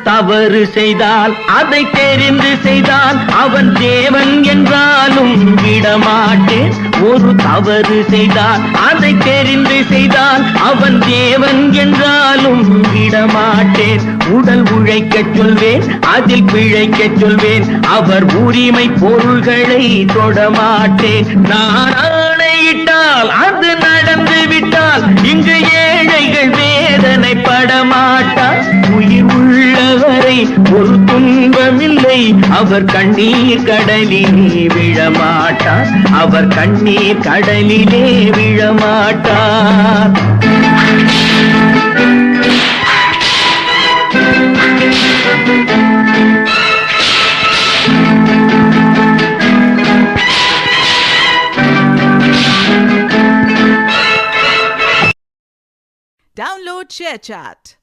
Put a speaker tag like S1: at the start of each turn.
S1: தவறு செய்தால் அதை தெரிந்து செய்தால் அவன் தேவன் என்றாலும் விடமாட்டேன். ஒரு தவறு செய்தால் அதை தெரிந்து செய்தால் அவன் தேவன் என்றாலும் விடமாட்டேன். உடல் உழைக்கச் சொல்வேன், அதில் பிழைக்கச் சொல்வேன், அவர் உரிமை பொருள்களை தொடமாட்டேன். நான் ஆணையிட்டால் அது நடந்து விட்டால் இங்கு ஏழைகள் வேதனை படமாட்டார். உயிர் உள்ளவரை ஒரு துன்பமில்லை, அவர் கண்ணீர் கடலிலே விழமாட்டார். அவர் கண்ணீர் கடலிலே விழமாட்டார்.
S2: Download ShareChat.